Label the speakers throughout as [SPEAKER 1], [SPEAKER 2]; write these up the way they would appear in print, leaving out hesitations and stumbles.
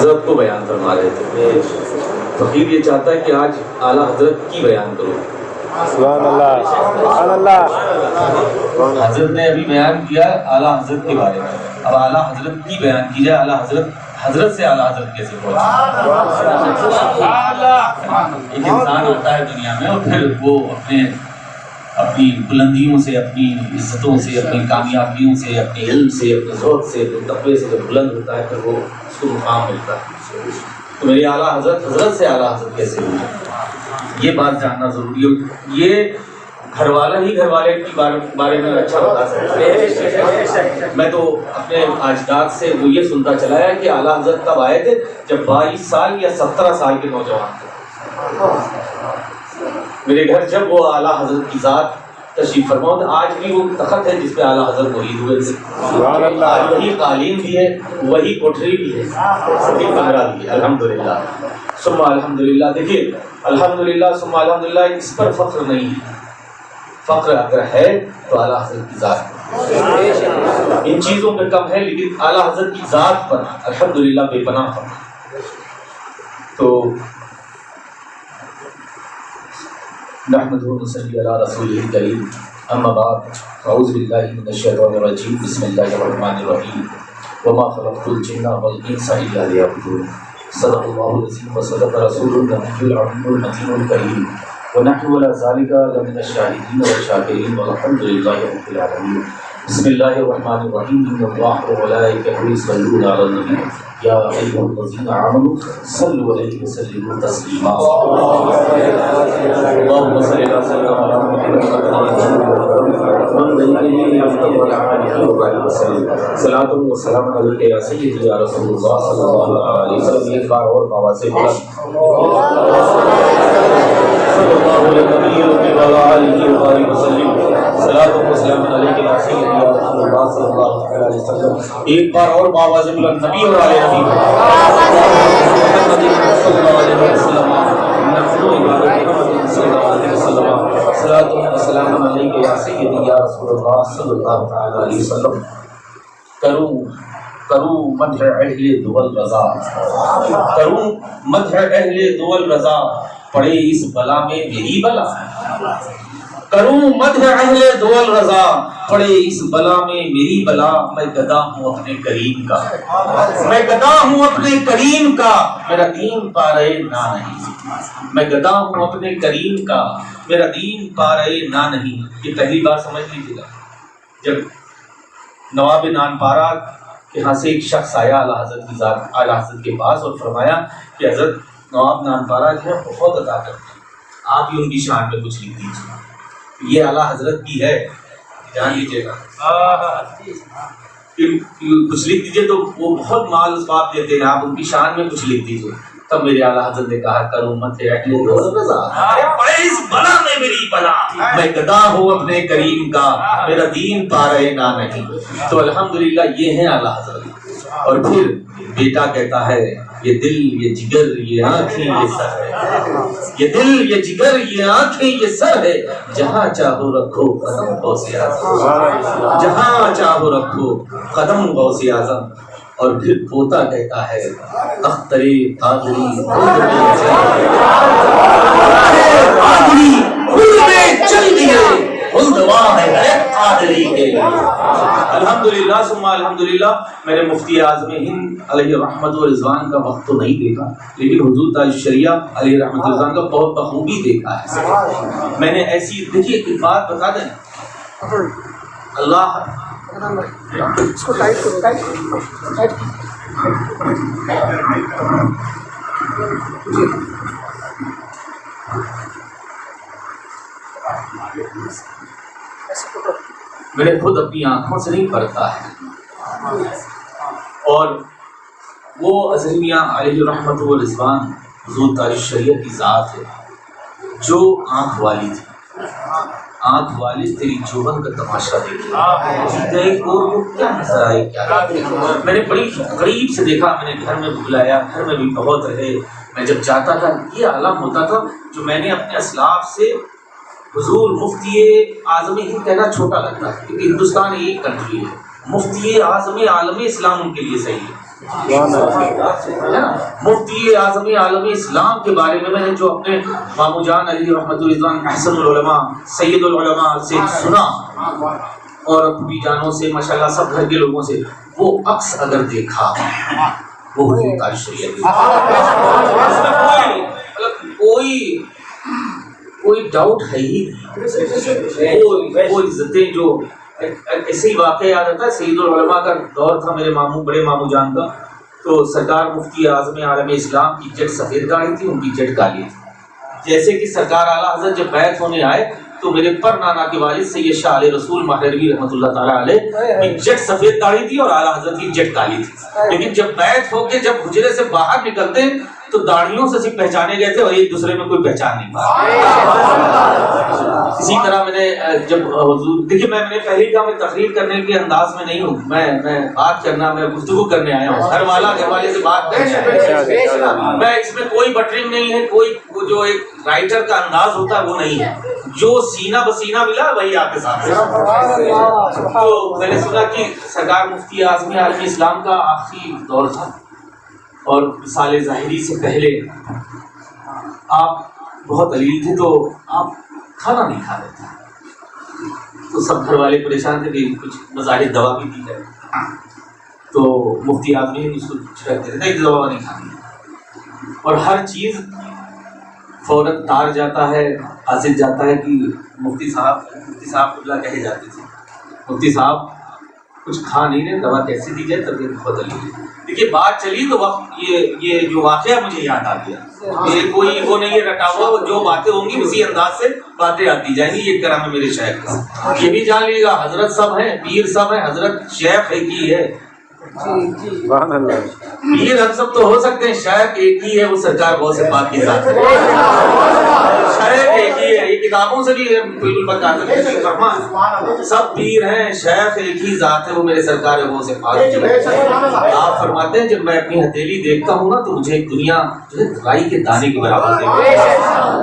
[SPEAKER 1] حضرت کو بیان فرما رہے تھے. فقیر یہ چاہتا ہے کہ آج اعلیٰ حضرت کی بیان کروں.
[SPEAKER 2] سبحان اللہ سبحان اللہ.
[SPEAKER 1] حضرت نے ابھی بیان کیا اعلیٰ حضرت کے بارے میں, اب اعلیٰ حضرت کی بیان کی جائے. اعلیٰ حضرت سے اعلیٰ حضرت کیسے پہنچے؟ ایک انسان ہوتا ہے دنیا میں اور پھر وہ اپنی بلندیوں سے, اپنی عزتوں سے, اپنی کامیابیوں سے, اپنے علم سے, اپنے ذوق سے, اپنے تقوی سے جب بلند ہوتا ہے پھر وہ اس کو مقام ملتا ہے. تو میری اعلیٰ حضرت سے اعلیٰ حضرت کیسے ہوئی, یہ بات جاننا ضروری ہے. یہ گھر والا ہی گھر والے کے بارے میں اچھا بتا سکتا ہے. میں تو اپنے اجداد سے وہ یہ سنتا چلا ہے کہ اعلیٰ حضرت کب آئے تھے جب 22 سال یا 17 سال کے نوجوان تھے. میرے گھر جب وہ اعلیٰ حضرت کی ذات تشریف فرما تھا, آج بھی وہ تخت ہے جس پہ اعلیٰ حضرت مرید ہوئے تھے. آج وہی قالین بھی ہے, وہی کوٹھری بھی ہے, وہی کمرہ بھی ہے. الحمدللہ ثم الحمدللہ. دیکھیے الحمدللہ ثم الحمدللہ, اس پر فخر نہیں ہے. فخر اگر ہے تو اعلیٰ حضرت کی ذات پر, ان چیزوں پہ کم ہے, لیکن اعلیٰ حضرت کی ذات پر الحمدللہ بے پناہ فخر. تو نحمدہ و نصلی علی رسولہ الکریم, اما بعد, اعوذ باللہ من الشیطان الرجیم, بسم اللہ الرحمن الرحیم, وما خلقت الجن والانس الا لیعبدون. صدق اللہ العظیم و صدق رسول النبی العظیم المتین الکریم, ونحن على ذلك لمن الشاهدين والشاكرين والحمد لله رب العالمين. بسم الله الرحمن الرحيم. ان الله وملائكته يصلون على النبي يا ايها الذين امنوا صلوا عليه وسلموا تسليما. اللهم صل على سيدنا محمد صلاۃ و سلام علیک یا سیدی یا رسول اللہ صلی اللہ علیہ وسلم. ایک بار اور آواز بلند صلی اللہ علیہ وسلم. صلاۃ و سلام علیک یا سیدی یا رسول اللہ صلی اللہ علیہ وسلم. ایک بار اور آواز بلند نبی اور آل نبی صلی اللہ علیہ وسلم. صلاۃ و سلام علیک یا سیدی یا رسول اللہ صلی اللہ علیہ وسلم. کروں مدح اہل دول رضا, کروں مدح اہل دول رضا, پڑے اس بلا میں میری بلا. کروں مدح اہل دول رضا, پڑے اس بلا میں میری بلا. میں گدا ہوں اپنے کریم کا, میں گدا ہوں اپنے کریم کا, میرا دین پارے نہ نہیں. میں گدا ہوں اپنے کریم کا, میرا دین پارے نہ نہیں. یہ پہلی بار سمجھ لیجیے گا, جب نواب نان پارا کے یہاں سے ایک شخص آیا اعلیٰ حضرت کی ذات, اعلیٰ حضرت کے پاس, اور فرمایا کہ حضرت نواب نان پارا جو ہے بہت عطا کرتے ہیں, آپ ہی ان کی شان میں کچھ لکھ دیجیے. یہ اعلیٰ حضرت کی ہے, جان لیجیے گا, کچھ لکھ دیجیے تو وہ بہت مال اس بات دیتے ہیں, آپ ان کی شان میں کچھ لکھ دیجیے. تب میرے اعلیٰ حضرت نے کہا کروں مت اہل دول رضا, اس بلا میں میری بلا. میں گدا ہوں اپنے کریم کا, میرا دین پارے نہ نہیں. تو الحمدللہ یہ ہیں اعلیٰ حضرت. اور پھر بیٹا کہتا ہے یہ دل یہ جگر یہ آنکھیں یہ سر ہے, یہ دل یہ جگر یہ آنکھیں یہ سر ہے, جہاں چاہو رکھو قدم غوث اعظم, جہاں چاہو رکھو قدم غوث اعظم. اور پھر پوتا کہتا ہے اخترے قادری خود میں چل دیے, الحمدللہ ثم الحمدللہ. میں نے مفتی اعظم ہند علیہ رحمت و رضوان کا وقت تو نہیں دیکھا, لیکن حضور تاج الشریعہ علیہ رحمت و رضوان کا بہت بخوبی دیکھا ہے. میں نے ایسی, دیکھیے ایک بات بتا دیں, اللہ
[SPEAKER 2] اس کو ٹائٹ کرو, ٹائٹ
[SPEAKER 1] میرے خود اپنی آنکھوں سے نہیں پڑتا ہے. اور وہ اظہر میاں علیہ رحمت و رضوان حضور تاج الشریعہ کی ذات ہے جو آنکھ والی تھی. آنکھ والی تیری چوبن کا تماشا دیکھی, کیا نظر آئے, کیا میں نے بڑی قریب سے دیکھا. میں نے گھر میں بلایا, گھر میں بھی بہت رہے. میں جب جاتا تھا یہ عالم ہوتا تھا جو میں نے اپنے اسلاف سے حضور مفتی اعظم ہند کہنا چھوٹا لگتا ہے, کیونکہ ہندوستان ایک کنٹری ہے, مفتی اعظم عالم اسلام ان کے لیے صحیح ہے. مفتی اعظم عالم اسلام کے بارے میں نے جو اپنے مامو جان علی رحمۃ اللہ احسن العلماء سید العلماء سے سنا اور اپنی جانوں سے ماشاءاللہ سب گھر کے لوگوں سے، وہ عکس اگر دیکھا وہ حضور تعالی شریعت کوئی ڈاؤٹ ہے ہی نہیں، وہ عزتیں جو ایسے ہی واقعہ یاد آتا ہے، سید العلماء کا دور تھا میرے ماموں بڑے ماموں جان کا، تو سرکار مفتی اعظم عالم اسلام کی جٹ سفید گاڑی تھی، ان کی جٹ کالی تھی۔ جیسے کہ سرکار اعلیٰ حضرت جب بیعت ہونے آئے تو میرے پر نانا کے والد سید شاہ علیہ رسول مہدوی رحمۃ اللہ تعالیٰ علیہ کی جٹ سفید داڑھی تھی اور اعلیٰ حضرت کی جٹ کالی تھی، لیکن جب بیعت ہو کے جب حجرے سے باہر نکلتے تو داڑھیوں سے صرف پہچانے گئے تھے اور ایک دوسرے میں کوئی پہچان نہیں پایا۔ اسی طرح میں نے جب حضور دیکھیے میں نے پہلے کہا میں تقریر کرنے کے انداز میں نہیں ہوں، میں بات کرنا، میں گفتگو کرنے آیا ہوں، گھر والے سے بات کرنے آیا ہوں، میں اس میں کوئی بٹرنگ نہیں ہے، کوئی جو ایک رائٹر کا انداز ہوتا ہے وہ نہیں ہے، جو سینہ بسینہ ملا وہی آپ کے سامنے۔ تو میں نے سنا کہ سرکار مفتی اعظم عالم اسلام کا آخری دور تھا اور مثال ظاہری سے پہلے آپ بہت علیل تھے تو آپ کھانا نہیں کھا رہے تھے، تو سب گھر والے پریشان تھے کہ کچھ مظاہر دوا بھی دی جائے، تو مفتی اعظم نے اس کو چھڑکتے تھے کہ دوا نہیں کھانی، اور ہر چیز فوراً تار جاتا ہے، حاصل جاتا ہے کہ مفتی صاحب اللہ کہے جاتے تھے مفتی صاحب کچھ کھا نہیں رہے، دوا کیسے دی جائے، طبیعت بہت علیل ہے۔ دیکھیے بات چلی تو وقت یہ جو واقعہ مجھے یاد آ گیا، میرے کوئی وہ نہیں ہے رٹا ہوا، جو باتیں ہوں گی اسی انداز سے باتیں آتی جائیں گی، یہ کرم ہے میرے شیخ کا۔ یہ بھی جان لیے گا حضرت سب ہیں، پیر سب ہیں، حضرت شیخ ایک ہی ہے، پیر ہم سب تو ہو سکتے ہیں، شیخ ایک ہی ہے، وہ سرکار غوث پاک کی ذات ہے، شیخ ایک ہی ہے، یہ کتابوں سے بھی بالکل بتا سکتے ہیں، سب پیر ہیں، شیخ ایک ہی ذات ہے، وہ میرے سرکار غوث پاک کی ذات ہے۔ آپ فرماتے ہیں جب میں اپنی ہتھیلی دیکھتا ہوں نا تو مجھے دنیا جو ہے رائی کے دانے کے برابر دیکھتی ہے۔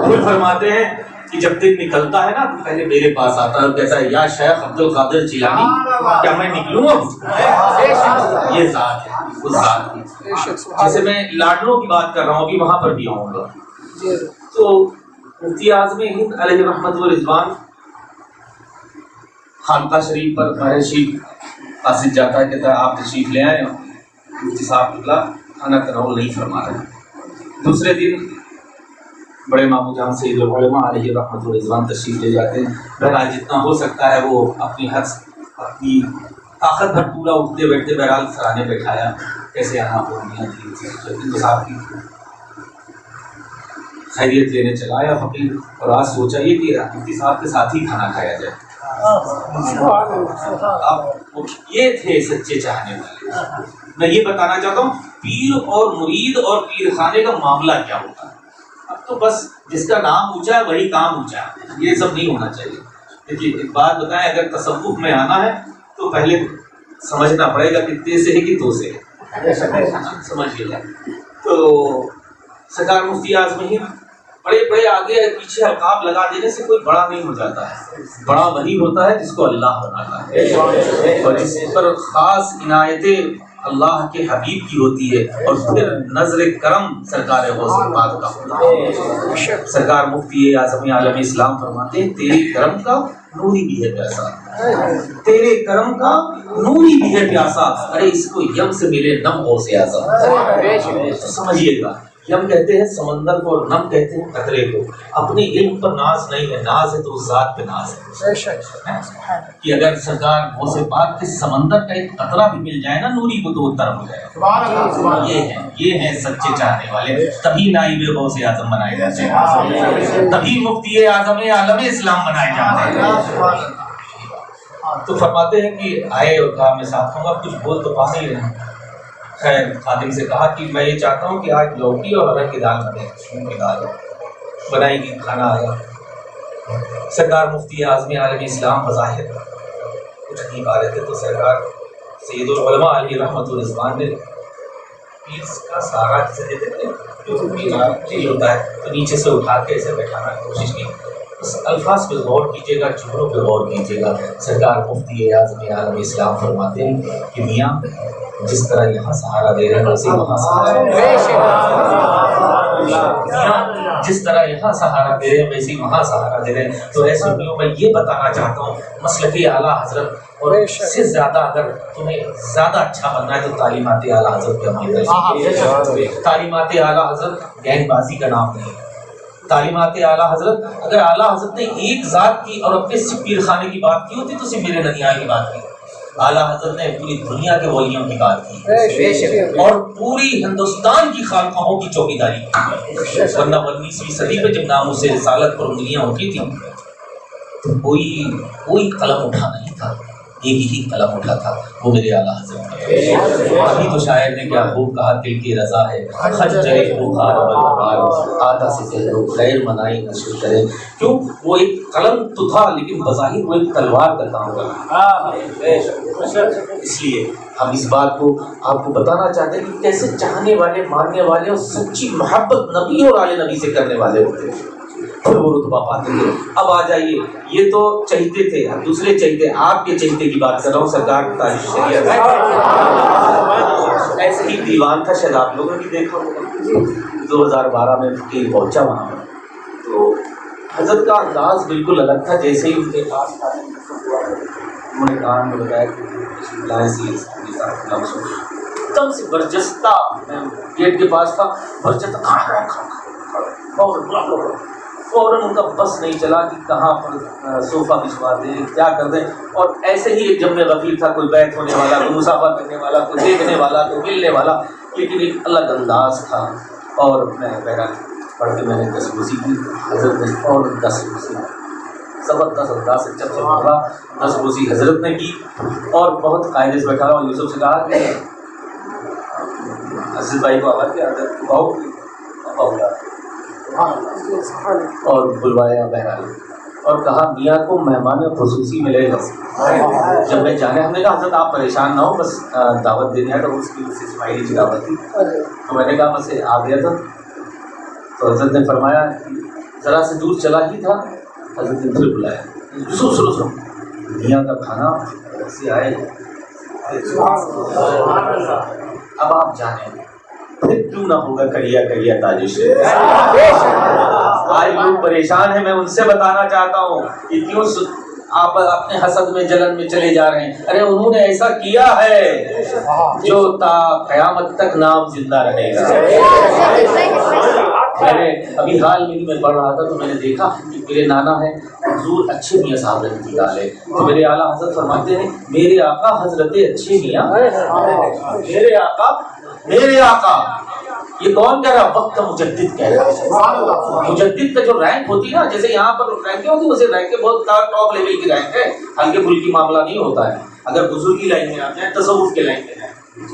[SPEAKER 1] وہ فرماتے ہیں کہ جب دن نکلتا ہے نا تو پہلے میرے پاس آتا ہے اور کہتا ہے یا شیخ عبد القادر جیلانی کیا میں نکلوں اب؟ یہ ذات ہے، اس ذات کی، جیسے میں لاڈلوں کی بات کر رہا ہوں ابھی وہاں پر بھی آؤں گا۔ تو مفتی اعظم ہند علیہ رحمت و رضوان خانقاہ شریف پر شریف قاصد جاتا ہے، کہتا ہے آپ تشریف لے آئے، مفتی صاحب اللہ کھانا تناول نہیں فرما رہے۔ دوسرے دن بڑے مامو جان سید العلماء علیہ رحمۃ الرضوان تشریف لے جاتے ہیں، بہرحال جتنا ہو سکتا ہے وہ اپنی اپنی طاقت بھر پورا اٹھتے بیٹھتے بہرحال سرانے بیٹھایا، کیسے یہاں پورنیاں تھی تو صاحب کی خیریت لینے چلا آیا فقیر، اور آج سوچا یہ کہ مفتی صاحب کے ساتھ ہی کھانا کھایا جائے۔ یہ تھے سچے چاہنے والے۔ میں یہ بتانا چاہتا ہوں پیر اور مرید اور پیر خانے کا معاملہ کیا ہوتا ہے، اب تو بس جس کا نام اونچا ہے وہی کام اونچا ہے، یہ سب نہیں ہونا چاہیے۔ دیکھیے ایک بات بتائیں، اگر تصوف میں آنا ہے تو پہلے سمجھنا پڑے گا کتنے سے ہے کہ دو سے ہے، سمجھیے گا۔ تو سرکار مفتی اعظم ہند بڑے بڑے آگے پیچھے القاب لگا دینے سے کوئی بڑا نہیں ہو جاتا ہے، بڑا وہی ہوتا ہے جس کو اللہ بناتا ہے اور جس پر خاص عنایتیں اللہ کے حبیب کی ہوتی ہے، اور پھر نظر کرم سرکار غوث پاک کا ہوتا ہے۔ سرکار مفتی اعظم عالم اسلام فرماتے ہیں تیرے کرم کا نوری بھی ہے پیاسا، تیرے کرم کا نوری بھی ہے پیاسا، ارے اس کو یم سے ملے نم غوث اعظم۔ سمجھیے گا، یم کہتے ہیں سمندر کو اور نم کہتے ہیں قطرے کو۔ اپنے علم پر ناز نہیں ہے، ناز ہے تو اس ذات پہ ناز ہے کہ اگر سرکار غوث پاک کے سمندر کا ایک قطرہ بھی مل جائے نا نوری کو تو وہ تر ہو جائے۔ یہ ہیں سچے چاہنے والے، تبھی نائب غوث اعظم بنائے جاتے ہیں، تبھی مفتی اعظم عالم اسلام بنائے جاتے ہیں۔ تو فرماتے ہیں کہ آئے اور کہا میں ساتھ ہوں گا، کچھ بول تو پا نہیں رہے۔ خیر خادم سے کہا کہ میں یہ چاہتا ہوں کہ آج لوکی اور ارہر کی دال بنے، مونگ کی دال بنائی گی، کھانا آیا۔ سرکار مفتی اعظم عالم اسلام بظاہر کچھ نہیں پا رہے تھے، تو سرکار سید العلماء علیہ رحمۃ الرضوان نے پیس کا سارا جسے دیتے تھے جو ہوتا ہے تو نیچے سے اٹھا کے اسے بیٹھانا کی کوشش کی، اس الفاظ پہ غور کیجیے گا، جملوں پہ غور کیجیے گا۔ سرکار مفتی اعظم عالم اسلام فرماتے ہیں کہ میاں جس طرح یہاں سہارا دے رہے ہیں ویسے وہاں سہارا دے رہے ہیں، جس طرح یہاں سہارا دے رہے ہیں ویسے وہاں سہارا دے رہے ہیں۔ تو ایسے میں میں یہ بتانا چاہتا ہوں مسلک اعلیٰ حضرت، اور اس سے زیادہ اگر تمہیں زیادہ اچھا بننا ہے تو تعلیمات اعلیٰ حضرت پہ عمل کریں۔ تعلیمات اعلیٰ حضرت گہن بازی کا نام نہیں ہے۔ تعلیمات اعلیٰ حضرت، اگر اعلیٰ حضرت نے ایک ذات کی اور اپنے سے پیر خانے کی بات کی ہوتی تو صرف میرے ننیال کی بات کی۔ اعلیٰ حضرت نے پوری دنیا کے ولیوں کی بات کی اور پوری ہندوستان کی خانقاہوں کی چوکیداری کی، ورنہ 19ویں صدی میں جب ناموں سے رسالت پر انگلیاں اٹھی تھیں تو کوئی قلم اٹھا نہیں تھا، ایک ہی قلم اٹھا تھا، وہ میرے اعلیٰ حضرت نے۔ ابھی تو شاعر نے کیا خوب کہا، دل کی رضا ہے خنجر بخار بلبار، آتا سے کہہ خیر منائی نشر کرے۔ کیوں؟ وہ ایک قلم تو تھا لیکن بظاہر وہ ایک تلوار کا کام کرتا۔ اس لیے ہم اس بات کو آپ کو بتانا چاہتے ہیں کہ کیسے چاہنے والے، ماننے والے اور سچی محبت نبی اور آل نبی سے کرنے والے ہوتے ہیں، پھر وہ رتبہ پاتے ہیں۔ اب آ جائیے، یہ تو چہتے تھے، اب دوسرے چہتے، آپ کے چہتے کی بات کر رہا ہوں، سرکار کی تاج شریعت ہے۔ ایسے ہی دیوان تھا، شاید آپ لوگوں نے دیکھا ہوگا، 2012 میں پہنچا وہاں پر، تو حضرت کا انداز بالکل الگ تھا۔ جیسے ہی ان کے پاس انہوں نے کہا، میں بتایا تم سے برجستہ گیٹ کے پاس تھا، برجستہ فوراً ان کا بس نہیں چلا کہ کہاں پر صوفہ بچھوا دیں، کیا کر دیں۔ اور ایسے ہی ایک جمع غفیر تھا، کوئی بیت ہونے والا، کوئی مسافہ کرنے والا، کوئی دیکھنے والا، کوئی ملنے والا، لیکن ایک الگ انداز تھا۔ اور میں بہرحال پڑھ کے میں نے 10 روزی کی، حضرت نے اور 10 روزی زبردست انداز سے جب سے پڑھا 10 روزی حضرت نے کی، اور بہت قاعدے سے بیٹھا اور یوسف سے کہا کہ عزیز بھائی کو آواز کیا حضرت بہو اور بلوایا بہرحال، اور کہا میاں کو مہمان خصوصی ملے گا جب میں جانے۔ ہم نے کہا حضرت آپ پریشان نہ ہو، بس دعوت دینے آیا، تو اس کی اسماعیلی کی دعوت تھی، تو میں نے کہا بس آ گیا تھا۔ تو حضرت نے فرمایا ذرا سے دور چلا ہی تھا، حضرت نے پھر بلایا، سنو میاں کا کھانا ایسے آئے، اب آپ جانیں پھر کیوں نہ ہوگا کریا تاج شریعت۔ آج لوگ پریشان ہیں، میں ان سے بتانا چاہتا ہوں کہ کیوں آپ اپنے حسد میں جلن میں چلے جا رہے ہیں۔ ارے انہوں نے ایسا کیا ہے جو تا قیامت تک نام زندہ رہے گا۔ میں نے ابھی حال میں پڑھ رہا تھا تو میں نے دیکھا کہ میرے نانا ہیں حضور اچھے میاں صاحب رحمۃ اللہ علیہ، تو میرے اعلیٰ حضرت فرماتے ہیں میرے آقا حضرت اچھے میاں، میرے آقا یہ کون کہہ رہا؟ وقت کا مجدد کہہ رہا ہے۔ مجدد کا جو رینک ہوتی ہے نا، جیسے یہاں پر رینکیں ہوتی ہے ویسے رینکیں بہت ٹاپ لیول کی رینک ہے، ہلکے پھلکی معاملہ نہیں ہوتا ہے۔ اگر بزرگی لائن میں آتے ہیں، تصوف کے لائن میں ہیں،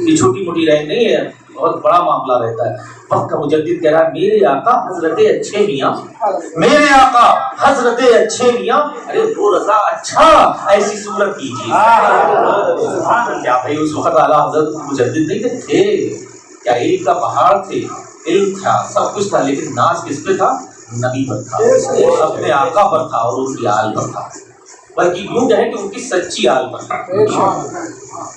[SPEAKER 1] یہ چھوٹی موٹی رینک نہیں ہے، بہت بڑا معاملہ رہتا ہے۔ وقت کا مجدد کہہ رہا ہے میرے آقا حضرت اچھے میاں، میرے آقا حضرت اچھے میاں، ارے وہ رضا اچھا ایسی صورت کیجیے۔ کیا بھائی اس وقت اعلیٰ حضرت مجدد نہیں تھے؟ کیا علم کا پہاڑ تھے، علم تھا، سب کچھ تھا، لیکن ناز کس پہ تھا؟ نبی پر تھا، اپنے آقا پر تھا اور ان کی آل پر تھا، بلکہ یوں کہیں کہ ان کی سچی آل پر تھا،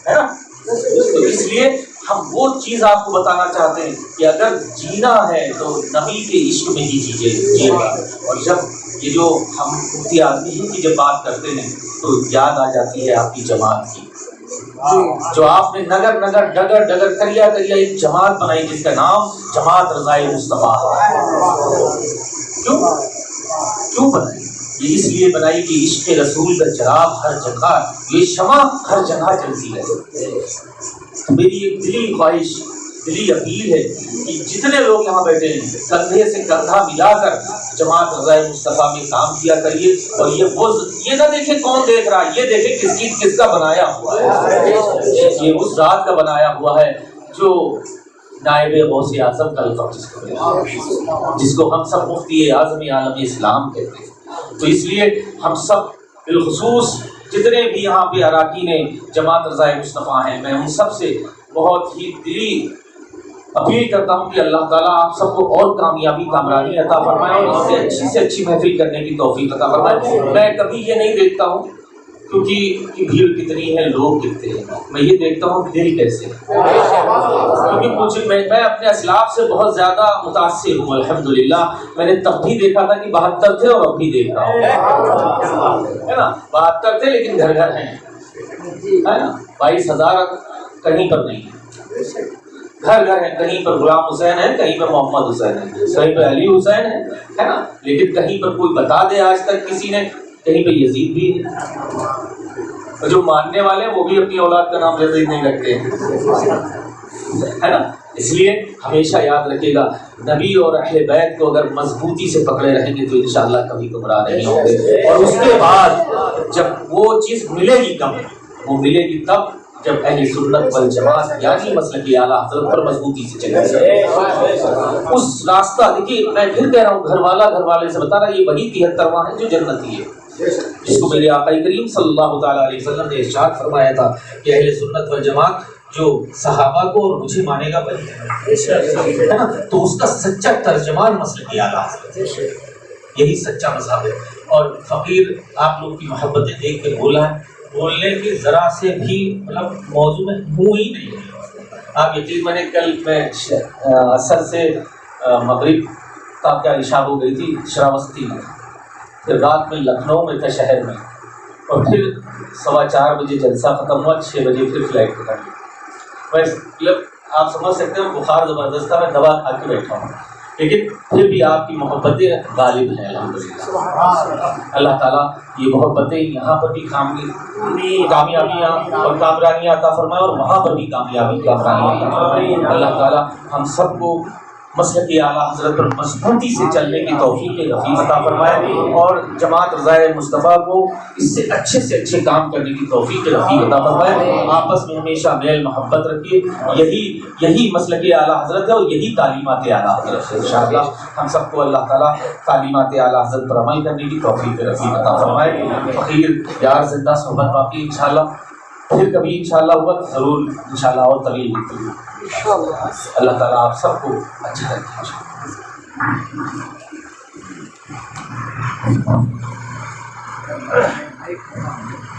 [SPEAKER 1] ہے نا؟ تو اس لیے ہم وہ چیز آپ کو بتانا چاہتے ہیں کہ اگر جینا ہے تو نبی کے عشق میں ہی جیے گا۔ اور جب یہ جو ہم مفتی اعظمی کی جب بات کرتے ہیں تو یاد آ جاتی ہے آپ کی جماعت کی، جو آپ نے نگر نگر ڈگر ڈگر کریا ایک جماعت بنائی جس کا نام جماعت رضائے مصطفیٰ۔ کیوں بنائی؟ یہ اس لیے بنائی کہ عشق رسول کا چراغ ہر جگہ، یہ شمع ہر جگہ جلتی ہے۔ میری ایک دلی خواہش، دلی اپیل ہے کہ جتنے لوگ یہاں بیٹھے ہیں کندھے سے کندھا ملا کر جماعت رضائے مصطفیٰ میں کام کیا کریے، اور یہ نہ دیکھیں کون دیکھ رہا ہے، یہ دیکھیں کس کا بنایا ہوا ہے۔ یہ اس ذات کا بنایا ہوا ہے جو نائب غوث اعظم کا لقب جس کو ہم سب مفتی اعظم عالم اسلام کہتے ہیں۔ تو اس لیے ہم سب بالخصوص جتنے بھی یہاں پہ اراکین جماعت رضائے مصطفیٰ ہیں، میں ان سب سے بہت ہی دلی
[SPEAKER 3] اپیل کرتا ہوں کہ اللہ تعالیٰ آپ سب کو اور کامیابی کامرانی عطا فرمائے اور اس سے اچھی محفل کرنے کی توفیق عطا فرمائے۔ میں کبھی یہ نہیں دیکھتا ہوں کیونکہ بھیڑ کتنی ہے، لوگ کتنے ہیں، میں یہ دیکھتا ہوں کہ دل کیسے ہے، کیونکہ کچھ میں اپنے اسلاف سے بہت زیادہ متاثر ہوں الحمدللہ۔ میں نے تب بھی دیکھا تھا کہ 72 تھے اور اب بھی دیکھ رہا ہوں، ہے نا، 72 تھے لیکن گھر گھر ہیں، ہے نا، 22,000 کہیں پر نہیں ہے، گھر گھر ہیں، کہیں پر غلام حسین ہے، کہیں پر محمد حسین ہے، کہیں پر علی حسین ہے نا، لیکن کہیں پر کوئی بتا دے آج تک کسی نے، کہیں پہ یزید بھی ہے، اور جو ماننے والے ہیں وہ بھی اپنی اولاد کا نام یزید نہیں رکھتے ہیں، ہے نا۔ اس لیے ہمیشہ یاد رکھے گا نبی اور اہل بیت کو اگر مضبوطی سے پکڑے رہیں گے تو انشاءاللہ کبھی گمراہ نہیں ہوں گے، اور اس کے بعد جب وہ چیز ملے گی کب، وہ ملے گی تب جب اہل سنت والجماعت یعنی مسلک اعلیٰ حضرت پر مضبوطی سے چلے گا۔ اس راستہ دیکھیے، میں پھر کہہ رہا ہوں، گھر والے سے بتا رہا، یہ وہی 73واں ہے جو جنتی ہے، جس کو میرے آقا کریم صلی اللہ تعالیٰ علیہ وسلم نے ارشاد فرمایا تھا کہ اہل سنت والجماعت جو صحابہ کو اور مجھے مانے گا بھائی، ہے نا، تو اس کا سچا ترجمان مسلک اعلیٰ حضرت ہے، یہی سچا مذہب ہے۔ اور فقیر آپ لوگ کی محبتیں دیکھ کے بولنے کی ذرا سے بھی مطلب موضوع میں منہ ہی نہیں ہے۔ آپ یقین مانے کل میں اثر سے مغرب کا کیا عشاء ہو گئی تھی شراوستی میں، پھر رات میں لکھنؤ میں تھا شہر میں، اور پھر 4:15 بجے جلسہ ختم ہوا، 6 بجے پھر فلائٹ پکڑ لی۔ میں مطلب آپ سمجھ سکتے ہیں بخار زبردست تھا، میں دوا کھا کے بیٹھا ہوں، لیکن پھر بھی آپ کی محبتیں غالب ہیں الحمدللہ۔ اللہ تعالیٰ یہ محبتیں یہاں پر بھی کامیابیاں اور کامرانیاں عطا فرمائے، اور وہاں پر بھی کامیابی کامرانیاں عطا فرمائے۔ اللہ تعالیٰ ہم سب کو مسلک اعلیٰ حضرت پر مضبوطی سے چلنے کی توفیق رفیق عطا فرمائے، اور جماعت رضائے مصطفیٰ کو اس سے اچھے کام کرنے کی توفیق رفیق عطا فرمائے۔ آپس میں ہمیشہ میل محبت رکھیے، یہی مسلک اعلیٰ حضرت ہے اور یہی تعلیمات اعلیٰ حضرت ہے۔ انشاءاللہ ہم سب کو اللہ تعالیٰ تعلیمات اعلیٰ حضرت پر عمل کرنے کی توفیق رفیق عطا فرمائے۔ فقیر یار زندہ صحبت باقی، انشاءاللہ پھر کبھی انشاءاللہ وقت ضرور انشاءاللہ اور طویل ہوتی ہے۔ اللہ تعالیٰ آپ سب کو اچھا رکھے۔